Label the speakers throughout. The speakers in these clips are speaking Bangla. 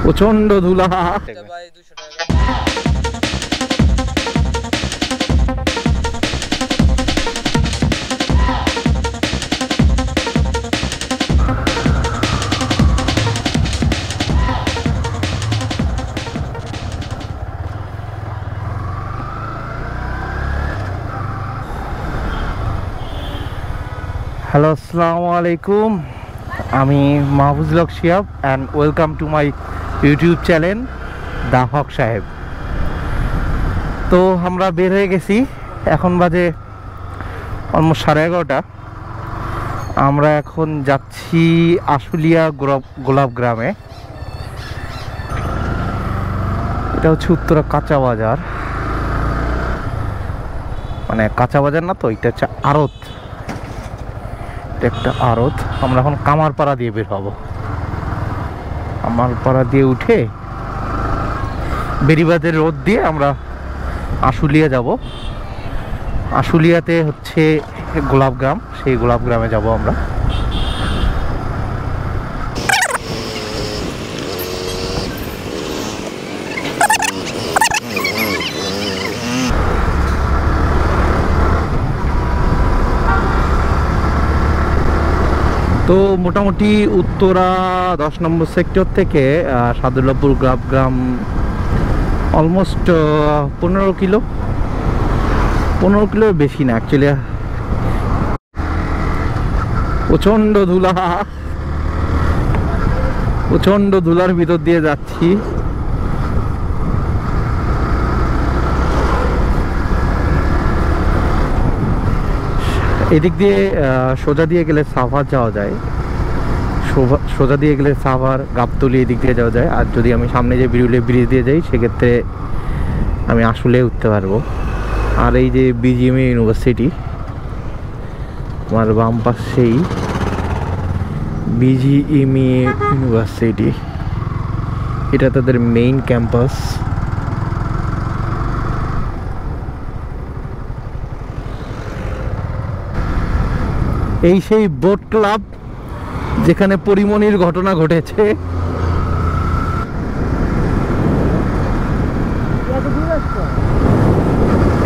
Speaker 1: প্রচন্ড ধুলা। হ্যালো, আসসালামু আলাইকুম। আমি Mahfuzul Haque Shihab and welcome to my YouTube channel the Haque Saheb. তো আমরা বের হয়ে গেছি, এখন বাজে অলমোস্ট 11:30। আমরা এখন যাচ্ছি আশুলিয়া গোলাপগ্রামে। এটা হচ্ছে উত্তরা কাঁচা বাজার, মানে কাঁচা বাজার না তো, এটা হচ্ছে আড়ত, একটা আড়ত। আমরা এখন কামারপাড়া দিয়ে বের হব। কামারপাড়া দিয়ে উঠে বেরিবাদের রোড দিয়ে আমরা আশুলিয়া যাব। আশুলিয়াতে হচ্ছে গোলাপগ্রাম, সেই গোলাপগ্রামে যাব আমরা। তো মোটামুটি উত্তরা 10 নম্বর সেক্টর থেকে সাদুল্লাপুর গোলাপগ্রাম অলমোস্ট 15 কিলো বেশি না অ্যাকচুয়ালি। প্রচণ্ড ধুলা, প্রচণ্ড ধুলার ভিতর দিয়ে যাচ্ছি। এদিক দিয়ে সোজা দিয়ে গেলে সাভার যাওয়া যায়, সোজা দিয়ে গেলে সাভার গাবতলী এদিক দিয়ে যাওয়া যায়। আর যদি আমি সামনে যে বিরুলিয়া ব্রিজ দিয়ে যাই সেক্ষেত্রে আমি আসলে উঠতে পারবো। আর এই যে বিজিএমএ ইউনিভার্সিটি, আমার বাম পাশেই বিজিএমএ ইউনিভার্সিটি, এটা তাদের মেইন ক্যাম্পাস। এই সেই বোট ক্লাব যেখানে পরিমণির ঘটনা ঘটেছে।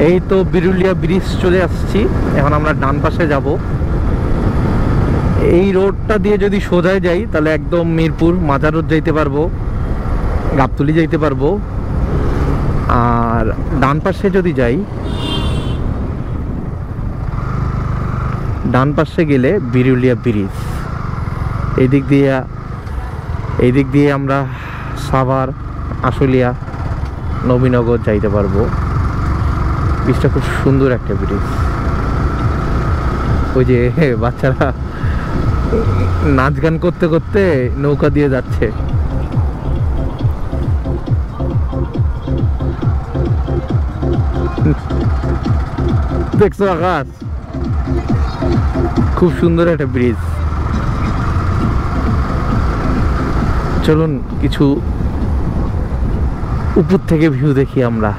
Speaker 1: এই তো বিরুলিয়া ব্রিজ চলে আসছি, এখন আমরা ডান পাশে যাব। এই রোডটা দিয়ে যদি সোজায় যাই তাহলে একদম মিরপুর মাজার রোড যাইতে পারবো, গাবতলী যাইতে পারবো। আর ডান পাশে যদি যাই, ডান পাশে গেলে বিরুলিয়া ব্রিজ, এই দিক দিয়ে আমরা সাভার, আশুলিয়া, নবীনগর যাইতে পারবো। ব্রিজটা খুব সুন্দর একটা ব্রিজ। ওই যে বাচ্চারা নাচ গান করতে করতে নৌকা দিয়ে যাচ্ছে। দেখছো আকাশ, খুব সুন্দর একটা ব্রিজ। চলুন কিছু উপর থেকে ভিউ দেখি আমরা।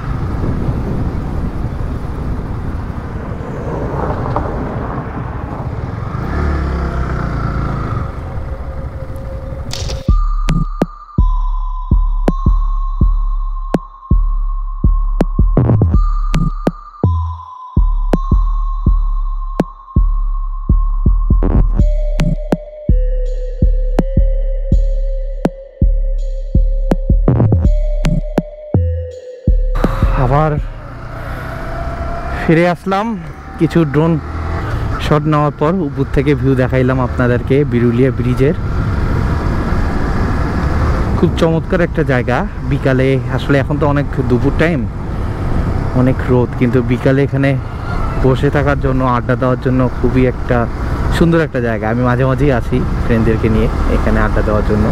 Speaker 1: আবার ফিরে আসলাম কিছু ড্রোন শট নেওয়ার পর। উপর থেকে ভিউ দেখাইলাম আপনাদেরকে বিরুলিয়া ব্রিজের। খুব চমৎকার একটা জায়গা। বিকালে আসলে, এখন তো অনেক দুপুর টাইম, অনেক রোদ, কিন্তু বিকালে এখানে বসে থাকার জন্য, আড্ডা দেওয়ার জন্য খুবই একটা সুন্দর একটা জায়গা। আমি মাঝে মাঝেই আসি ফ্রেন্ডদেরকে নিয়ে এখানে আড্ডা দেওয়ার জন্য।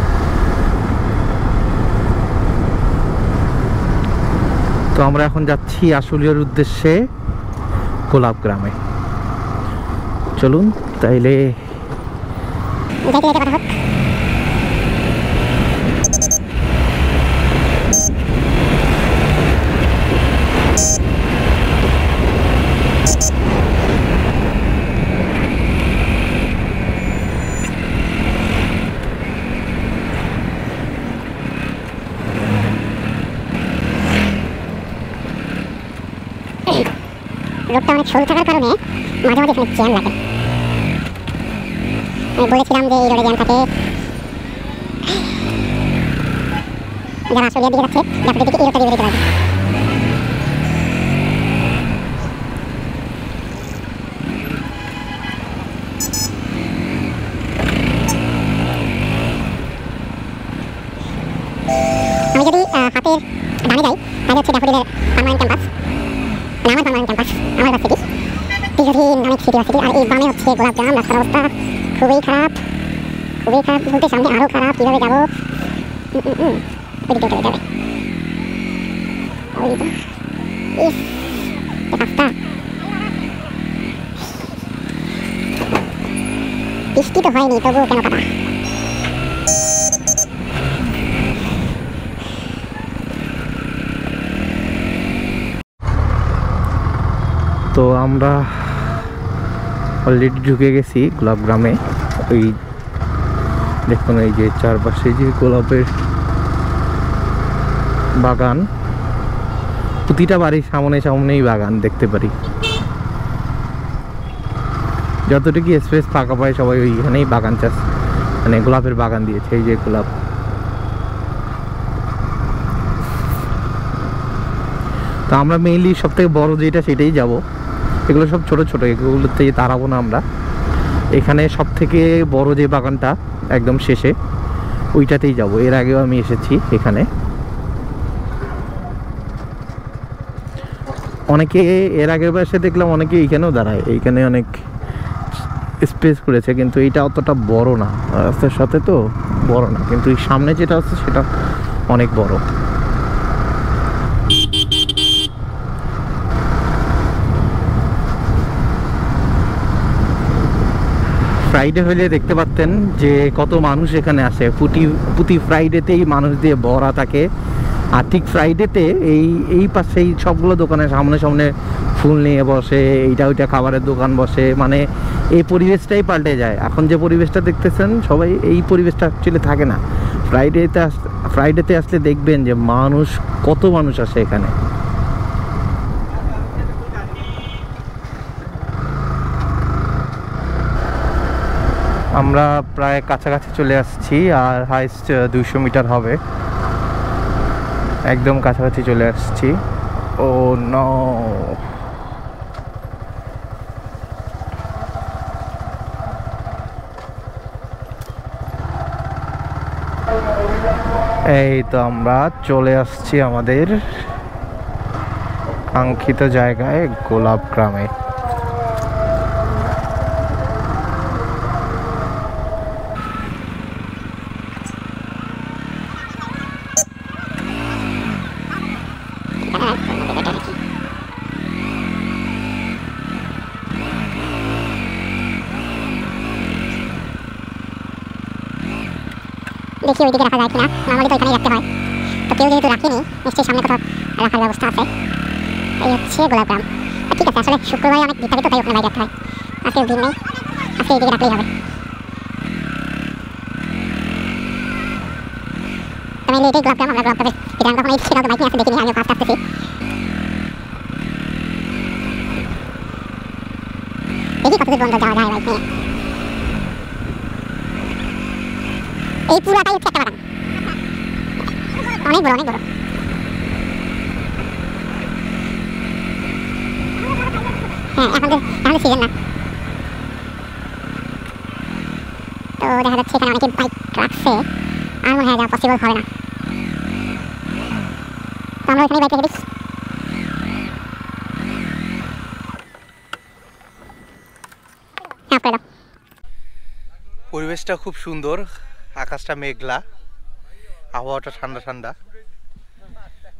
Speaker 1: তো আমরা এখন যাচ্ছি আশুলিয়ার উদ্দেশ্যে গোলাপগ্রামে। চলুন তাইলে
Speaker 2: রোডটা অনেক সরু থাকার কারণে মাঝে মাঝে এখানে জ্যাম লাগে। আমি বলেছিলাম যে এই রোডে জ্যাম থাকে। যারা আসলে দিকে যাচ্ছে যাতে দিকে এই রোডটা দিয়ে যেতে পারবে। আমি যদি হাতের ডানে যাই তাহলে হচ্ছে ড্যাফোডিলের পার্মানেন্ট ক্যাম্পাস, মানে আমার পার্মানেন্ট ক্যাম্পাস, আমার ভার্সিটি দীর্ঘদিন অনেক সিটি ভার্সিটি। আর এই বামে হচ্ছে গোলাপগ্রাম। রাস্তার অবস্থা খুবই খারাপ, খুবই খারাপ বলতে সামনে আরও খারাপ। কীভাবে যাবো? ওইদিকে চলে যাবে রাস্তা। বৃষ্টি তো হয়নি, তবুও কেন কাটা?
Speaker 1: তো আমরা অলরেডি ঢুকে গেছি গোলাপগ্রামে। ওই দেখুন এই যে চারপাশে যে গোলাপের বাগান, প্রতিটা বাড়ির সামনেই বাগান দেখতে পারি। যতটুকু স্পেস ফাঁকা পায় সবাই ওইখানেই বাগান চাষ, মানে গোলাপের বাগান দিয়েছে। এই যে গোলাপ, তো আমরা মেইনলি সব থেকে বড় যেটা সেটাই যাব। এগুলো সব ছোট ছোট, এগুলোতে তাড়াবো না আমরা। এখানে সব থেকে বড় যে বাগানটা একদম শেষে, ওইটাতেই যাব। এর আগেও আমি এসেছি এখানে। অনেকে এর আগের বয়সে দেখলাম অনেকে এইখানেও দাঁড়ায়, এইখানে অনেক স্পেস করেছে, কিন্তু এইটা অতটা বড় না, রাস্তার সাথে তো বড় না। কিন্তু এই সামনে যেটা আছে সেটা অনেক বড়। ফ্রাইডে হলে দেখতে পাচ্ছেন যে কত মানুষ এখানে আসে। প্রতি ফ্রাইডেতেই মানুষ দিয়ে ভরা থাকে। আর ঠিক ফ্রাইডেতে এই পাশে সবগুলো দোকানের সামনে ফুল নিয়ে বসে, এইটা ওইটা খাবারের দোকান বসে। মানে এই পরিবেশটাই পাল্টে যায়। এখন যে পরিবেশটা দেখতেছেন সবাই, এই পরিবেশটা অ্যাকচুয়ালি থাকে না। ফ্রাইডেতে আসলে দেখবেন যে কত মানুষ আসে এখানে। আমরা প্রায় কাছাকাছি চলে আসছি, আর হাইস্ট 200 মিটার হবে। একদম কাছাকাছি চলে আসছি। ও নো, এই তো আমরা চলে আসছি আমাদের কাঙ্ক্ষিত জায়গায়, গোলাপগ্রামে।
Speaker 2: দেখি ওইদিকে রাখা যায় কিনা। নর্মালি তো এখানেই রাখতে হয়, তো কেউ যেহেতু রাখেনি নিশ্চয়ই সামনে কোথাও রাখার ব্যবস্থা আছে। এই হচ্ছে গোলাপগ্রাম। ঠিক আছে, আসলে শুক্রবারে অনেক বিস্তারিত, তাই ওখানে বাইরে রাখতে হয়। আজকে দিন নেই, আজকে এইদিকে রাখলেই হবে। আমি এটাই গোলাপগ্রাম। আমরা গোলাপগ্রামের ভিতরে কখন এই সেটাও তো বাইক নিয়ে আসতে দেখিনি, আমিও ফার্স্ট আসতেছি। দেখি কতদূর পর্যন্ত যাওয়া যায় বাইক নিয়ে। এই পুরাটাই হচ্ছে একটা বাগান, অনেক বড় অনেক বড়। হ্যাঁ, এখন সিজন না, তো দেখা যাচ্ছে এখানে অনেকে বাইক রাখছে। আর মনে হয় যাওয়া পসিবল হবে না, তো আমরা এখানে বাইক রেখে দিই।
Speaker 1: পরিবেশটা খুব সুন্দর, আকাশটা মেঘলা, আবহাওয়াটা ঠান্ডা ঠান্ডা।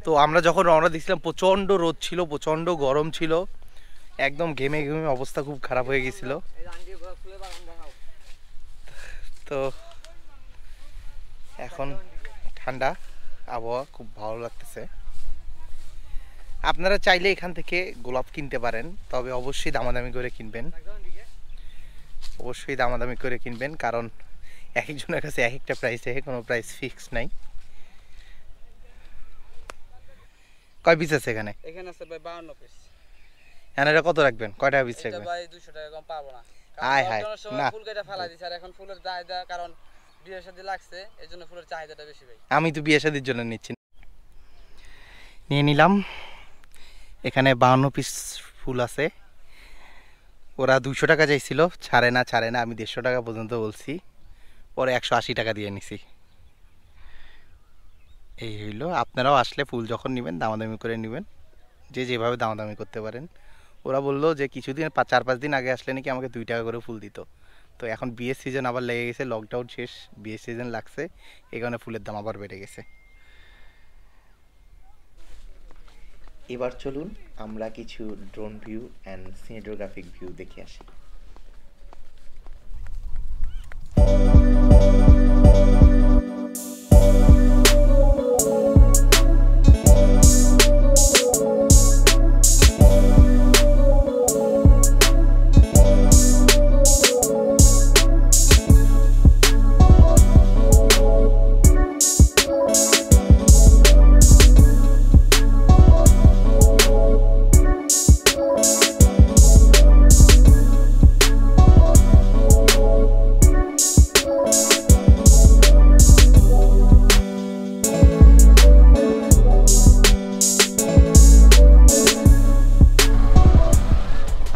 Speaker 1: তো আমরা যখন রওনা দিয়েছিলাম প্রচণ্ড রোদ ছিল, প্রচণ্ড গরম ছিল, একদম ঘেমে অবস্থা খুব খারাপ হয়ে গেছিল। তো এখন ঠান্ডা আবহাওয়া, খুব ভালো লাগতেছে। আপনারা চাইলে এখান থেকে গোলাপ কিনতে পারেন, তবে অবশ্যই দামাদামি করে কিনবেন, অবশ্যই দামাদামি করে কিনবেন, কারণ এক একজনের কাছে এক একটা প্রাইস, কোনো প্রাইস ফিক্স নাই। কয় পিস আছে এখানে?
Speaker 3: এখানে আছে ভাই 52 পিস।
Speaker 1: এনারা কত রাখবেন, কয় টাকা পিস রাখবেন?
Speaker 3: ভাই 200 টাকা কম পাবো না।
Speaker 1: আয় হায় না,
Speaker 3: ফুল কেটে ফেলা দিছে আর এখন ফুলের চাহিদা, কারণ বিয়ের সাথে লাগছে এজন্য ফুলের চাহিদাটা বেশি ভাই।
Speaker 1: আমি তো বিয়ে শাদির জন্য নিচ্ছি। নিয়ে নিলাম। এখানে 52 পিস ফুল আছে। ওরা 200 টাকা চাইছিল, ছাড়ে না। আমি 150 টাকা পর্যন্ত বলছি, পরে 180 টাকা দিয়ে নিছি। এই হইলো। আপনারাও আসলে ফুল যখন নেবেন দামাদামি করে নেবেন, যে যেভাবে দামাদামি করতে পারেন। ওরা বললো যে কিছুদিন 4-5 দিন আগে আসলে নাকি আমাকে 2 টাকা করে ফুল দিত। তো এখন বিয়ের সিজন আবার লেগে গেছে, লকডাউন শেষ, বিয়ের সিজন লাগছে, এই কারণে ফুলের দাম আবার বেড়ে গেছে।
Speaker 4: এবার চলুন আমরা কিছু ড্রোন ভিউ অ্যান্ড সিনেটোগ্রাফিক ভিউ দেখে আসি।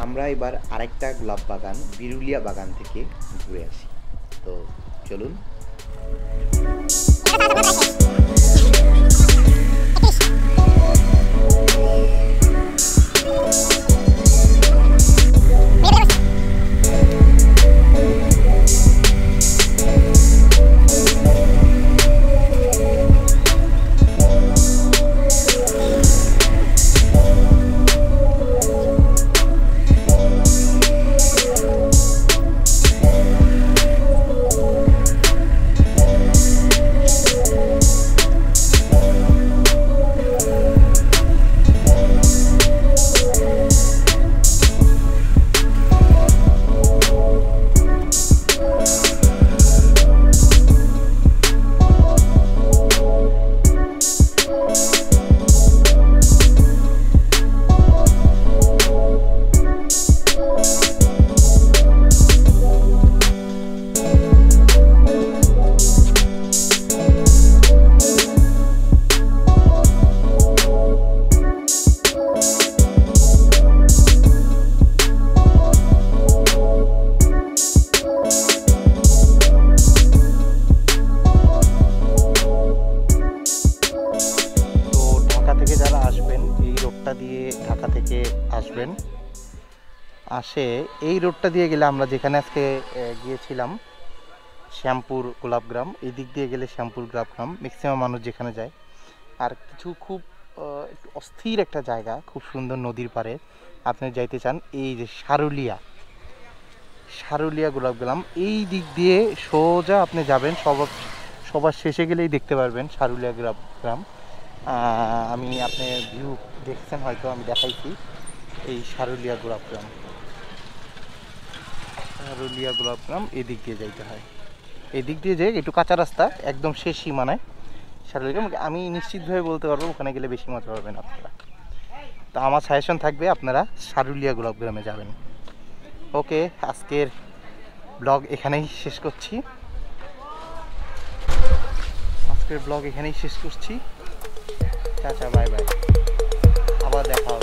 Speaker 4: আমরা এবার আরেকটা গোলাপ বাগান, বিরুলিয়া বাগান থেকে ঘুরে আসি। তো চলুন। ঢাকা থেকে আসবেন, আসে এই রোডটা দিয়ে গেলে আমরা যেখানে আজকে গিয়েছিলাম শ্যামপুর গোলাপগ্রাম, এই দিক দিয়ে গেলে শ্যামপুর গোলাপগ্রাম ম্যাক্সিমাম মানুষ যেখানে যায়। আর কিছু খুব একটু অস্থির একটা জায়গা, খুব সুন্দর নদীর পাড়ে আপনি যাইতে চান, এই যে সারুলিয়া গোলাপগ্রাম, এই দিক দিয়ে সোজা আপনি যাবেন, সবার শেষে গেলেই দেখতে পারবেন সারুলিয়া গোলাপগ্রাম। আমি আপনি ভিউ দেখছেন হয়তো, আমি দেখাইছি এই সারুলিয়া গোলাপগ্রাম এই দিক দিয়ে যাইতে হয়। এই দিক দিয়ে যাই একটু কাঁচা রাস্তা, একদম শেষ সীমানায় সারুলিয়া। আমি নিশ্চিতভাবে বলতে পারবো ওখানে গেলে বেশি মজা পাবেন আপনারা। তো আমার সাজেশন থাকবে আপনারা সারুলিয়া গোলাপগ্রামে যাবেন। ওকে, আজকের ব্লগ এখানেই শেষ করছি। টাটা, বাই বাই, আবার দেখা হবে।